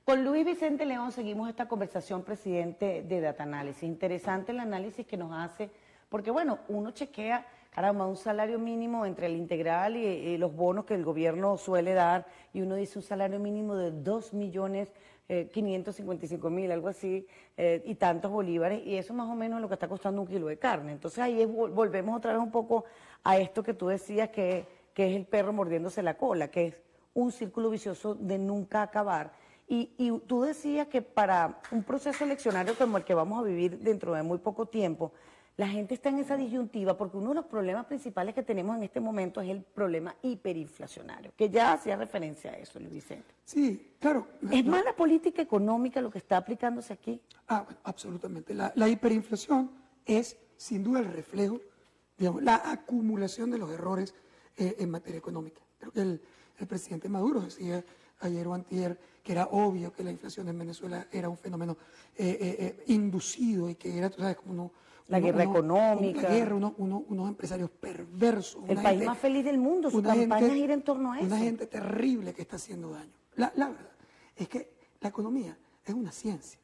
Con Luis Vicente León seguimos esta conversación, presidente de Data Analysis. Interesante el análisis que nos hace, porque bueno, uno chequea, caramba, un salario mínimo entre el integral y los bonos que el gobierno suele dar, y uno dice un salario mínimo de 2.555.000, algo así, y tantos bolívares, y eso más o menos es lo que está costando un kilo de carne. Entonces ahí volvemos otra vez un poco a esto que tú decías que es el perro mordiéndose la cola, que es un círculo vicioso de nunca acabar. Y tú decías que para un proceso eleccionario como el que vamos a vivir dentro de muy poco tiempo, la gente está en esa disyuntiva porque uno de los problemas principales que tenemos en este momento es el problema hiperinflacionario, que ya hacía referencia a eso, Luis Vicente. Sí, claro. ¿Es mala política económica lo que está aplicándose aquí? Bueno, absolutamente. La hiperinflación es, sin duda, el reflejo, digamos, la acumulación de los errores en materia económica. Creo que el presidente Maduro decía ayer o antier que era obvio que la inflación en Venezuela era un fenómeno inducido y que era, tú sabes, como la guerra económica. La guerra, unos empresarios perversos. El país más feliz del mundo, su campaña gira en torno a eso. Una gente terrible que está haciendo daño. La verdad es que la economía es una ciencia.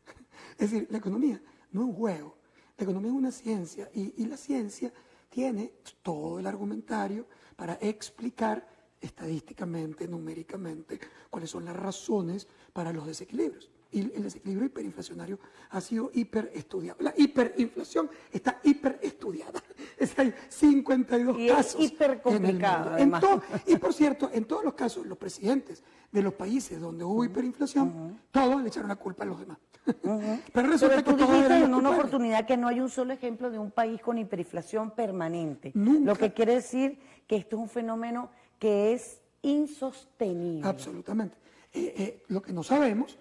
Es decir, la economía no es un juego. La economía es una ciencia y la ciencia tiene todo el argumentario para explicar estadísticamente, numéricamente, cuáles son las razones para los desequilibrios. Y el desequilibrio hiperinflacionario ha sido hiperestudiado. La hiperinflación está hiperestudiada. Hay 52 casos. Es hipercomplicado, además. Y por cierto, en todos los casos, los presidentes de los países donde hubo hiperinflación, todos le echaron la culpa a los demás. Pero resulta que tú dijiste en una oportunidad que no hay un solo ejemplo de un país con hiperinflación permanente. Nunca. Lo que quiere decir que esto es un fenómeno que es insostenible. Absolutamente. Lo que no sabemos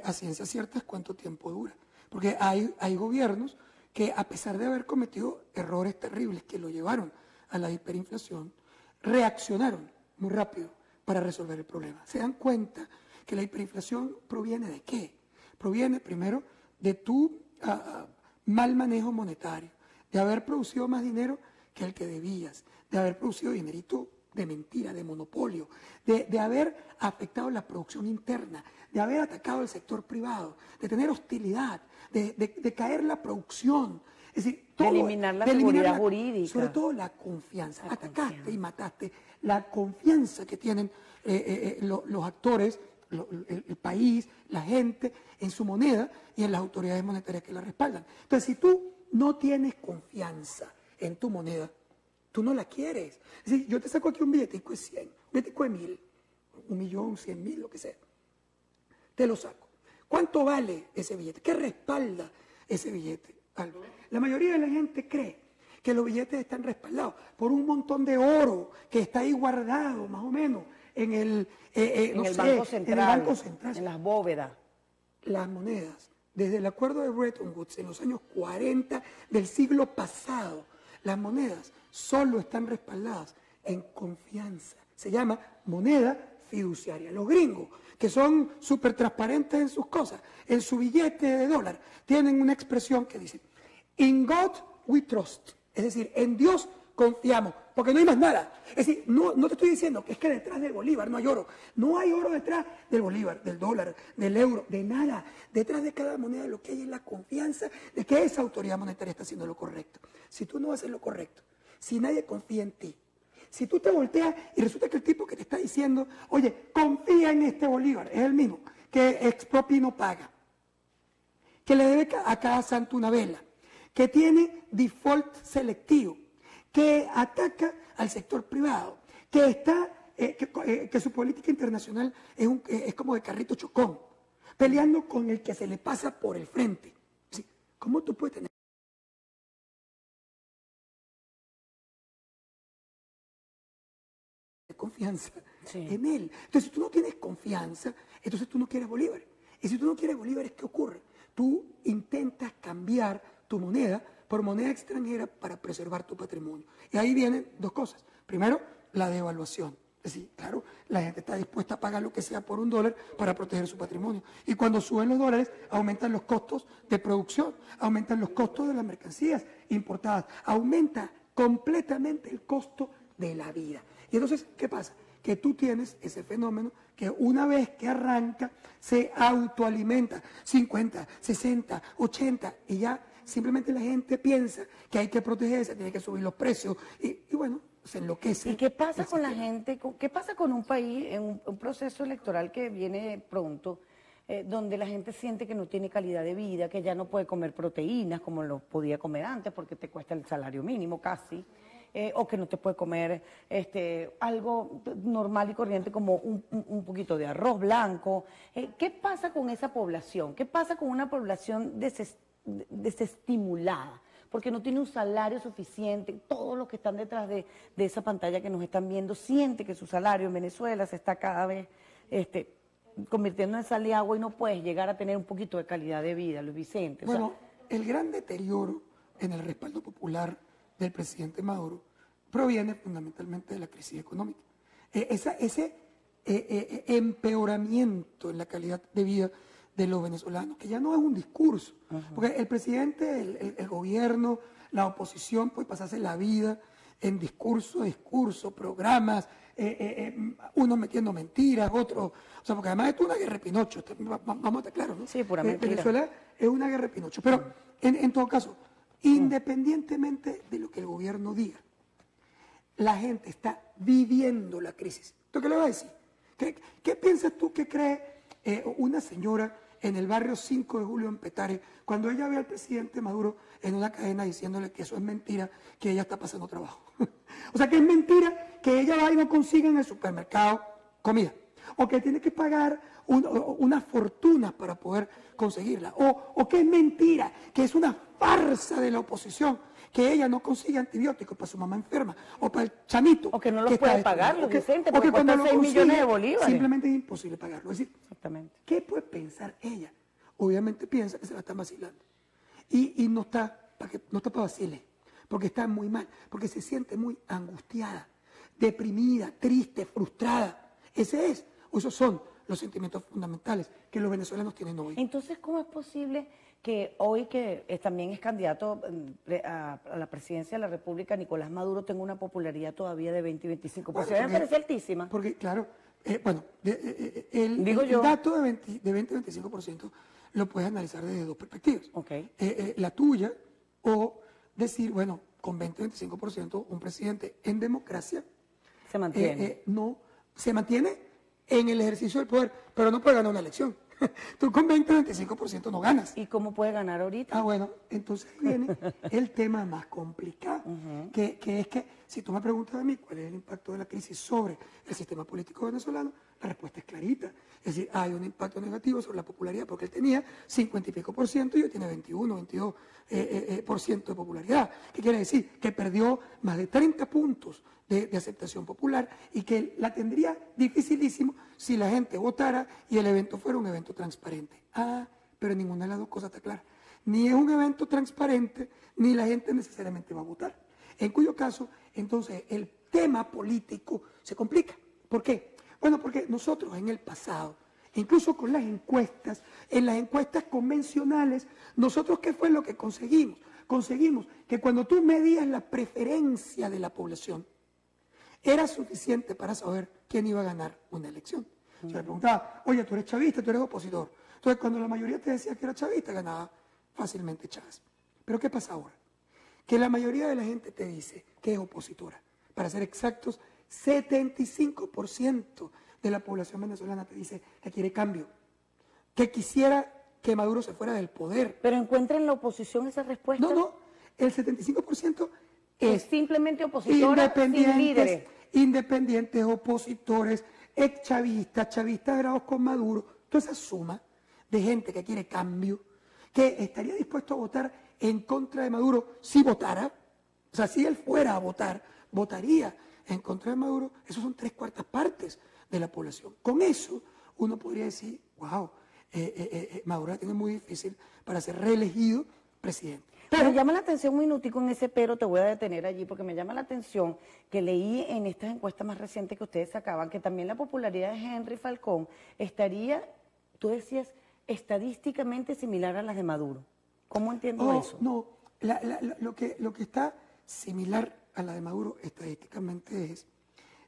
a ciencia cierta es cuánto tiempo dura. Porque hay gobiernos que, a pesar de haber cometido errores terribles que lo llevaron a la hiperinflación, reaccionaron muy rápido para resolver el problema. Se dan cuenta que la hiperinflación proviene de qué. Proviene primero de tu mal manejo monetario, de haber producido más dinero que el que debías, de haber producido dinerito de mentira, de monopolio, de haber afectado la producción interna, de haber atacado el sector privado, de tener hostilidad, de caer la producción. Es decir, todo, de eliminar la seguridad jurídica. Sobre todo la confianza. Atacaste y mataste la confianza que tienen los actores, el país, la gente, en su moneda y en las autoridades monetarias que la respaldan. Entonces, si tú no tienes confianza en tu moneda, tú no la quieres. Es decir, yo te saco aquí un billetico de 100, un billetico de 1.000, 1.000.000, 100.000, lo que sea. Te lo saco. ¿Cuánto vale ese billete? ¿Qué respalda ese billete? Algo. La mayoría de la gente cree que los billetes están respaldados por un montón de oro que está ahí guardado, más o menos, en el Banco Central, en las bóvedas. Las monedas, desde el acuerdo de Bretton Woods en los años 40 del siglo pasado, las monedas solo están respaldadas en confianza. Se llama moneda fiduciaria. Los gringos, que son súper transparentes en sus cosas, en su billete de dólar, tienen una expresión que dice, "In God we trust", es decir, en Dios confiamos, porque no hay más nada. Es decir, no te estoy diciendo que es que detrás del bolívar no hay oro. No hay oro detrás del bolívar, del dólar, del euro, de nada. Detrás de cada moneda lo que hay es la confianza de que esa autoridad monetaria está haciendo lo correcto. Si tú no haces lo correcto, si nadie confía en ti, si tú te volteas y resulta que el tipo que te está diciendo, oye, confía en este bolívar, es el mismo, que expropia y no paga, que le debe a cada santo una vela, que tiene default selectivo, que ataca al sector privado, que está, que su política internacional es como de carrito chocón, peleando con el que se le pasa por el frente. ¿Sí? ¿Cómo tú puedes tener confianza en él? Entonces, si tú no tienes confianza, entonces tú no quieres Bolívar. Y si tú no quieres Bolívar, ¿qué ocurre? Tú intentas cambiar tu moneda por moneda extranjera para preservar tu patrimonio. Y ahí vienen dos cosas. Primero, la devaluación. Es decir, claro, la gente está dispuesta a pagar lo que sea por $1 para proteger su patrimonio. Y cuando suben los dólares, aumentan los costos de producción, aumentan los costos de las mercancías importadas, aumenta completamente el costo de la vida. Y entonces, ¿qué pasa? que tú tienes ese fenómeno que una vez que arranca se autoalimenta, 50, 60, 80, y ya simplemente la gente piensa que hay que protegerse, tiene que subir los precios, y bueno, se enloquece. ¿Y qué pasa con la gente? ¿Qué pasa con un país en un proceso electoral que viene pronto, donde la gente siente que no tiene calidad de vida, que ya no puede comer proteínas como lo podía comer antes porque te cuesta el salario mínimo casi, o que no te puede comer algo normal y corriente como un poquito de arroz blanco? ¿Qué pasa con esa población? ¿Qué pasa con una población desestimulada? Porque no tiene un salario suficiente. Todos los que están detrás de esa pantalla que nos están viendo siente que su salario en Venezuela se está cada vez convirtiendo en sal y agua, y no puedes llegar a tener un poquito de calidad de vida, Luis Vicente. Bueno, el gran deterioro en el respaldo popular del presidente Maduro proviene fundamentalmente de la crisis económica. Ese empeoramiento en la calidad de vida de los venezolanos, que ya no es un discurso, porque el presidente, el gobierno, la oposición puede pasarse la vida en discurso, programas, unos metiendo mentiras, otros, o sea, porque además esto es una guerra de Pinocho, vamos a estar claros, ¿no? Sí, pura mentira. Venezuela es una guerra de Pinocho, pero en todo caso, independientemente de lo que el gobierno diga, la gente está viviendo la crisis. ¿Tú qué le vas a decir? ¿Qué piensas tú que cree una señora en el barrio 5 de Julio en Petare cuando ella ve al presidente Maduro en una cadena diciéndole que eso es mentira, que ella está pasando trabajo? O sea, que es mentira que ella va y no consiga en el supermercado comida, o que tiene que pagar unas fortunas para poder conseguirla, o que es mentira, que es una farsa de la oposición, que ella no consigue antibióticos para su mamá enferma, o para el chamito. O que no los puede pagar, Luis Vicente, porque cuando cuesta 6 millones de bolívares. Simplemente es imposible pagarlo. Es decir, exactamente. ¿qué puede pensar ella? Obviamente piensa que se la están vacilando. Y no está para vaciles, porque está muy mal, porque se siente muy angustiada, deprimida, triste, frustrada. Esos son los sentimientos fundamentales que los venezolanos tienen hoy. Entonces, ¿cómo es posible que hoy, que también es candidato a la presidencia de la República, Nicolás Maduro, tenga una popularidad todavía de 20 y 25%? Bueno, me parece altísima. Porque, claro, el dato de 20-25% lo puedes analizar desde dos perspectivas. Okay. La tuya, o decir, bueno, con 20-25% un presidente en democracia se mantiene. no se mantiene en el ejercicio del poder, pero no puede ganar una elección. Tú con 20-25% no ganas. ¿Y cómo puede ganar ahorita? Bueno, entonces viene el tema más complicado, que es que si tú me preguntas a mí cuál es el impacto de la crisis sobre el sistema político venezolano, la respuesta es clarita. Es decir, hay un impacto negativo sobre la popularidad, porque él tenía 50 y pico por ciento y hoy tiene 21, 22 por ciento de popularidad. ¿Qué quiere decir? Que perdió más de 30 puntos de aceptación popular, y que la tendría dificilísimo si la gente votara y el evento fuera un evento transparente. Pero ninguna de las dos cosas está clara. Ni es un evento transparente, ni la gente necesariamente va a votar. En cuyo caso, entonces, el tema político se complica. ¿Por qué? Bueno, porque nosotros en el pasado, incluso con las encuestas, en las encuestas convencionales, nosotros, ¿qué fue lo que conseguimos? Conseguimos que cuando tú medías la preferencia de la población, era suficiente para saber quién iba a ganar una elección. Se le preguntaba, oye, tú eres chavista, tú eres opositor. Entonces, cuando la mayoría te decía que era chavista, ganaba fácilmente Chávez. Pero ¿qué pasa ahora? Que la mayoría de la gente te dice que es opositora. Para ser exactos, 75% de la población venezolana te dice que quiere cambio, que quisiera que Maduro se fuera del poder. ¿Pero encuentra en la oposición esa respuesta? No, el 75% es simplemente opositora sin líderes. Independientes, opositores, ex chavistas grados con Maduro, toda esa suma de gente que quiere cambio, que estaría dispuesto a votar en contra de Maduro si votara, o sea, si él fuera a votar, votaría en contra de Maduro. Esos son 3/4 partes de la población. Con eso uno podría decir, wow, Maduro la tiene muy difícil para ser reelegido presidente. Pero me llama la atención un minutico en ese pero, te voy a detener allí, porque me llama la atención que leí en estas encuestas más recientes que ustedes sacaban que también la popularidad de Henry Falcón estaría, tú decías, estadísticamente similar a las de Maduro. ¿Cómo entiendo eso? No, lo que está similar a la de Maduro estadísticamente es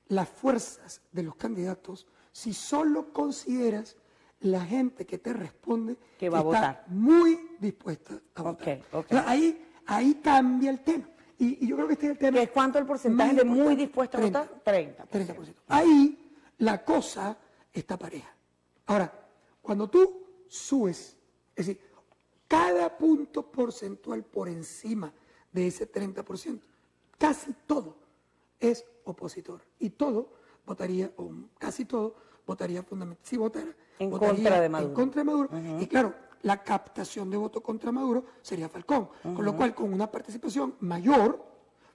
las fuerzas de los candidatos si solo consideras la gente que te responde que va a está votar, muy dispuesta a votar. Ok. O sea, ahí cambia el tema. Y yo creo que este es el tema. ¿Qué es cuánto el porcentaje más de muy importante. dispuesto a votar? 30%. 30%. Ahí la cosa está pareja. Ahora, cuando tú subes, es decir, cada punto porcentual por encima de ese 30%, casi todo es opositor. Y todo votaría, o casi todo, votaría fundamentalmente, si votara, En votaría contra de Maduro. en contra de Maduro. Y claro, la captación de voto contra Maduro sería Falcón. Con lo cual, con una participación mayor,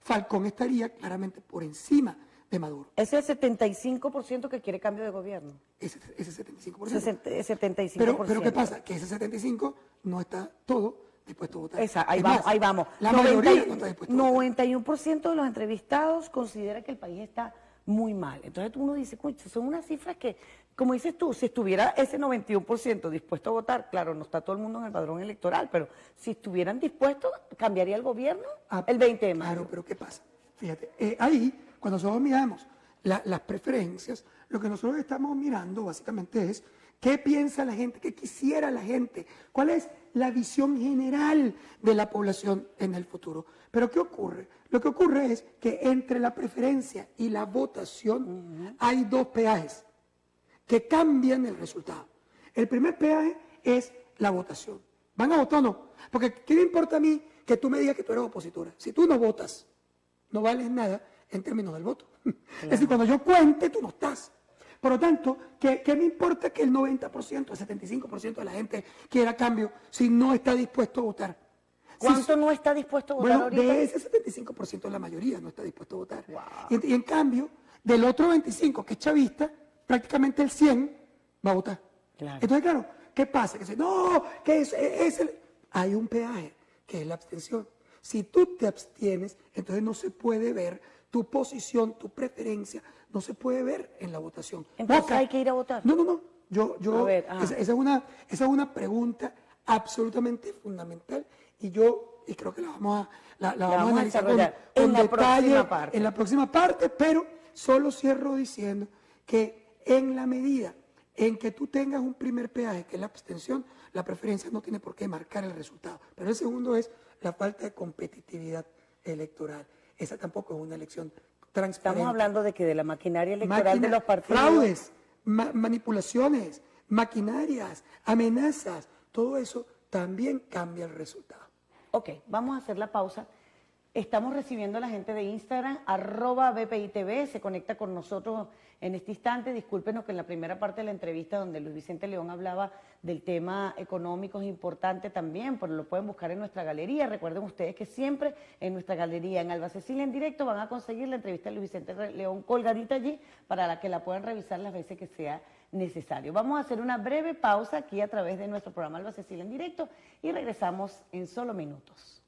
Falcón estaría claramente por encima de Maduro. Ese es el 75% que quiere cambio de gobierno. Ese 75%. 75%. Pero ¿qué pasa? Que ese 75% no está todo dispuesto a votar. Ahí Es vamos, más, ahí vamos. La mayoría no está dispuesto a votar. 91% de los entrevistados considera que el país está muy mal. Entonces uno dice, "Concho, son unas cifras que, como dices tú, si estuviera ese 91% dispuesto a votar, claro, no está todo el mundo en el padrón electoral, pero si estuvieran dispuestos, ¿cambiaría el gobierno el 20 de mayo? Claro, pero ¿qué pasa? Fíjate, ahí, cuando nosotros miramos las preferencias, lo que nosotros estamos mirando básicamente es qué piensa la gente, qué quisiera la gente, cuál es la visión general de la población en el futuro. Pero ¿qué ocurre? Lo que ocurre es que entre la preferencia y la votación hay dos peajes que cambian el resultado. El primer peaje es la votación. ¿Van a votar o no? Porque ¿qué me importa a mí que tú me digas que tú eres opositora? Si tú no votas, no vales nada en términos del voto. Es decir, cuando yo cuente, tú no estás. Por lo tanto, ¿qué me importa que el 90%, el 75% de la gente quiera cambio si no está dispuesto a votar? ¿Cuánto no está dispuesto a votar Bueno, ahorita? de ese 75% la mayoría no está dispuesto a votar. Y en cambio, del otro 25% que es chavista, prácticamente el 100% va a votar. Claro. Entonces, claro, ¿qué pasa? Que dice, no, que hay un peaje, que es la abstención. Si tú te abstienes, entonces no se puede ver tu posición, tu preferencia, no se puede ver en la votación. Entonces hay que ir a votar. No. A ver, esa es una pregunta absolutamente fundamental y creo que la vamos a analizar desarrollar con en la detalle próxima parte. en la próxima parte, pero solo cierro diciendo que en la medida en que tú tengas un primer peaje, que es la abstención, la preferencia no tiene por qué marcar el resultado. Pero el segundo es la falta de competitividad electoral. Esa tampoco es una elección transparente. Estamos hablando de que de la maquinaria electoral de los partidos. Fraudes, manipulaciones, maquinarias, amenazas, todo eso también cambia el resultado. Ok, vamos a hacer la pausa. Estamos recibiendo a la gente de Instagram, @BPITV, se conecta con nosotros en este instante. Discúlpenos que en la primera parte de la entrevista donde Luis Vicente León hablaba del tema económico es importante también, pero lo pueden buscar en nuestra galería. Recuerden ustedes que siempre en nuestra galería, en Alba Cecilia en directo, van a conseguir la entrevista de Luis Vicente León colgadita allí para la que la puedan revisar las veces que sea necesario. Vamos a hacer una breve pausa aquí a través de nuestro programa Alba Cecilia en directo y regresamos en solo minutos.